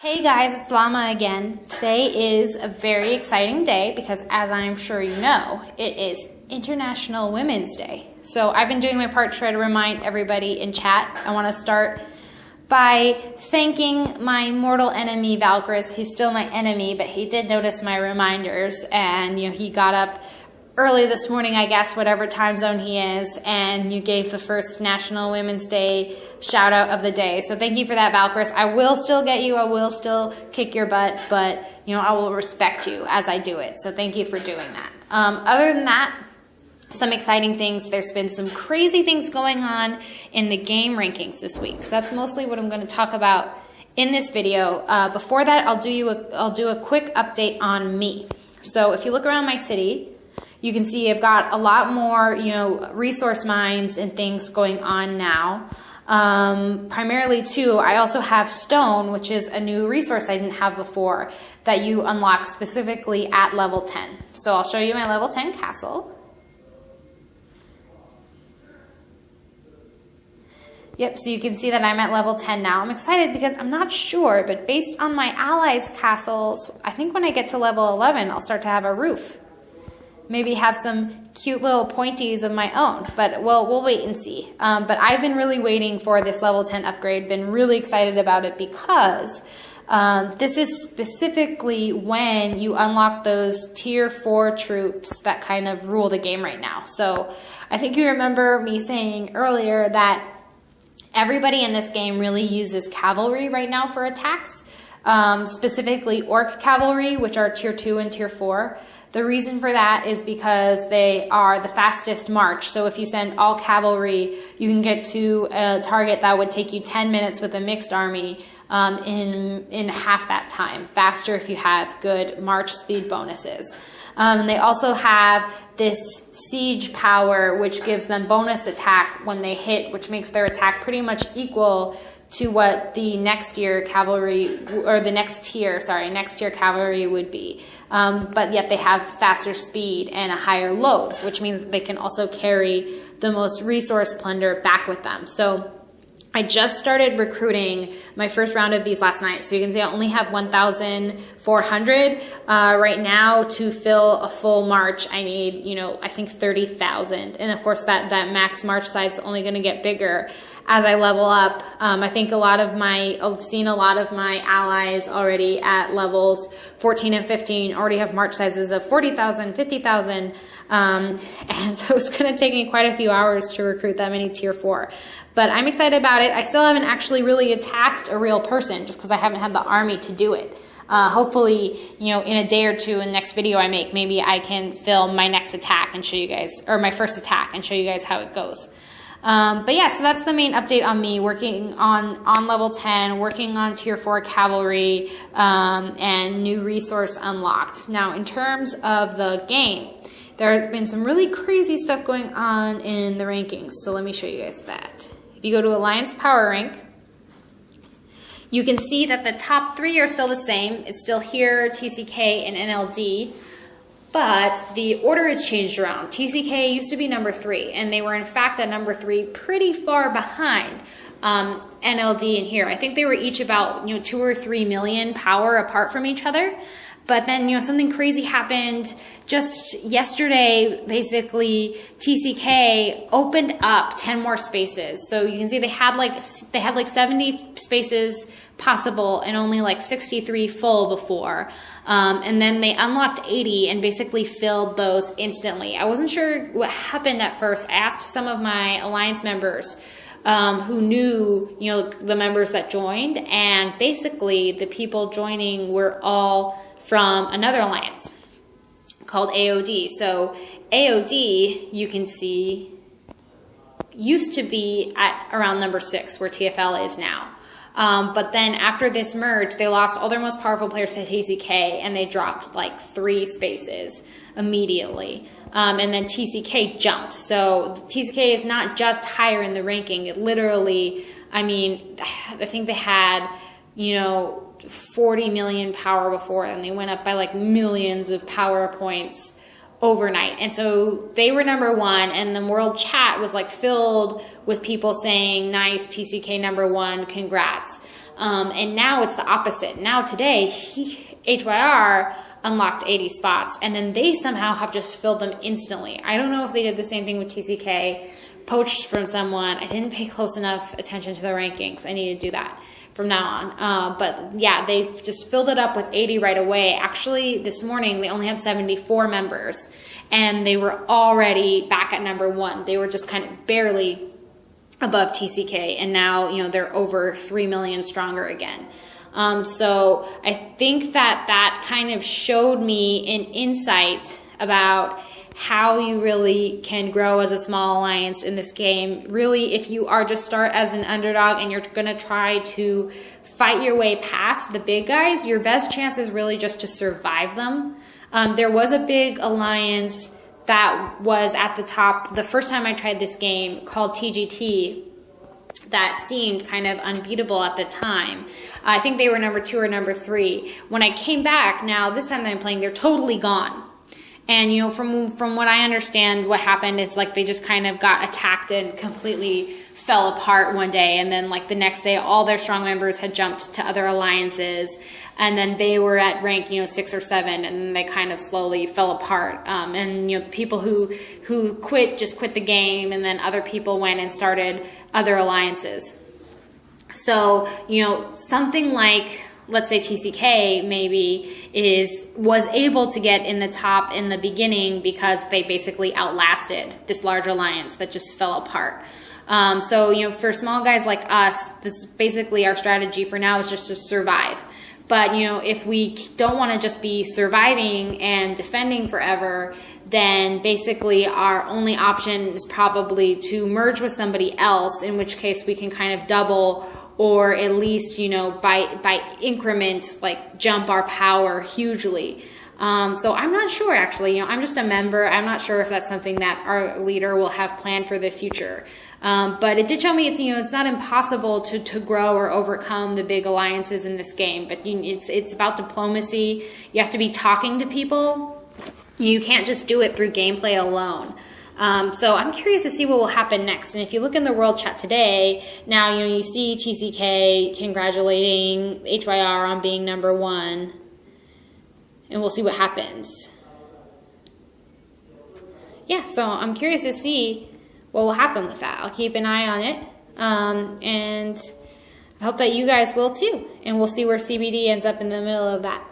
Hey guys, it's Llama again. Today is a very exciting day because, as I'm sure you know, it is International Women's Day. So I've been doing my part to try to remind everybody in chat. I want to start by thanking my mortal enemy, Valkyris. He's still my enemy, but he did notice my reminders, and he got up early this morning, I guess, whatever time zone he is, and you gave the first National Women's Day shout out of the day. So thank you for that, Valkyris. I will still get you. I will still kick your butt, but I will respect you as I do it. So thank you for doing that. Other than that, some exciting things. There's been some crazy things going on in the game rankings this week. So that's mostly what I'm going to talk about in this video. Before that, I'll do a quick update on me. So if you look around my city, you can see I've got a lot more, resource mines and things going on now. Primarily too, I also have stone, which is a new resource I didn't have before that you unlock specifically at level 10. So I'll show you my level 10 castle. Yep, so you can see that I'm at level 10 now. I'm excited because I'm not sure, but based on my allies' castles, I think when I get to level 11, I'll start to have a roof. Maybe have some cute little pointies of my own, but we'll wait and see. But I've been really waiting for this level 10 upgrade, been really excited about it because this is specifically when you unlock those tier 4 troops that kind of rule the game right now. So I think you remember me saying earlier that everybody in this game really uses cavalry right now for attacks, specifically orc cavalry, which are tier 2 and tier 4. The reason for that is because they are the fastest march. So if you send all cavalry, you can get to a target that would take you 10 minutes with a mixed army in half that time. Faster if you have good march speed bonuses. And they also have this siege power, which gives them bonus attack when they hit, which makes their attack pretty much equal to what the next tier cavalry would be. But yet they have faster speed and a higher load, which means that they can also carry the most resource plunder back with them. So I just started recruiting my first round of these last night. So you can see I only have 1,400 right now. To fill a full march, I need, I think 30,000. And of course that max march size is only going to get bigger as I level up. I think I've seen a lot of my allies already at levels 14 and 15 already have march sizes of 40,000, 50,000. And so it's going to take me quite a few hours to recruit that many tier 4. But I'm excited about it. I still haven't actually really attacked a real person just because I haven't had the army to do it. Hopefully, in a day or two in the next video I make, maybe I can film my next attack and show you guys, or my first attack and show you guys how it goes. But yeah, so that's the main update on me, working on level 10, working on tier 4 cavalry, and new resource unlocked. Now, in terms of the game, there has been some really crazy stuff going on in the rankings. So let me show you guys that. If you go to Alliance Power Rank, you can see that the top 3 are still the same. It's still here, TCK and NLD. But the order has changed around. TCK used to be number 3, and they were in fact at number 3 pretty far behind NLD in here. I think they were each about 2 or 3 million power apart from each other. But then something crazy happened just yesterday. Basically, TCK opened up 10 more spaces. So you can see they had like 70 spaces possible and only like 63 full before. And then they unlocked 80 and basically filled those instantly. I wasn't sure what happened at first. I asked some of my alliance members who knew, the members that joined, and basically the people joining were all from another alliance called AOD. So AOD, you can see, used to be at around number 6, where TFL is now. But then after this merge, they lost all their most powerful players to TCK, and they dropped like 3 spaces immediately. And then TCK jumped. So TCK is not just higher in the ranking. It literally, I think they had, 40 million power before, and they went up by like millions of power points overnight. And so they were number one, and the world chat was like filled with people saying, nice, TCK number one, congrats. And now it's the opposite. Now today, HYR unlocked 80 spots, and then they somehow have just filled them instantly. I don't know if they did the same thing with TCK, poached from someone. I didn't pay close enough attention to the rankings. I need to do that from now on. But yeah, they just filled it up with 80 right away. Actually, this morning, they only had 74 members, and they were already back at number one. They were just kind of barely above TCK, and now, you know, they're over 3 million stronger again. So I think that kind of showed me an insight about how you really can grow as a small alliance in this game. Really, if you are just start as an underdog and you're going to try to fight your way past the big guys, your best chance is really just to survive them. There was a big alliance that was at the top the first time I tried this game, called TGT, that seemed kind of unbeatable at the time. I think they were number 2 or number 3. When I came back, now this time that I'm playing, they're totally gone. And, you know, from what I understand, what happened is like they just kind of got attacked and completely fell apart one day. And then like the next day, all their strong members had jumped to other alliances. And then they were at rank, you know, 6 or 7, and they kind of slowly fell apart. And, you know, people who quit just quit the game, and then other people went and started other alliances. So, you know, something like, let's say TCK maybe was able to get in the top in the beginning because they basically outlasted this large alliance that just fell apart. So, you know, for small guys like us, this is basically our strategy for now, is just to survive. But, you know, if we don't want to just be surviving and defending forever, then basically our only option is probably to merge with somebody else, in which case we can kind of double, or at least, you know, by increment, like jump our power hugely. So I'm not sure, actually. You know, I'm just a member. I'm not sure if that's something that our leader will have planned for the future. But it did show me it's not impossible to grow or overcome the big alliances in this game. But it's about diplomacy. You have to be talking to people. You can't just do it through gameplay alone. So I'm curious to see what will happen next. And if you look in the world chat today, now you see TCK congratulating HYR on being number 1. And we'll see what happens. Yeah, so I'm curious to see what will happen with that. I'll keep an eye on it. And I hope that you guys will too. And we'll see where CBD ends up in the middle of that.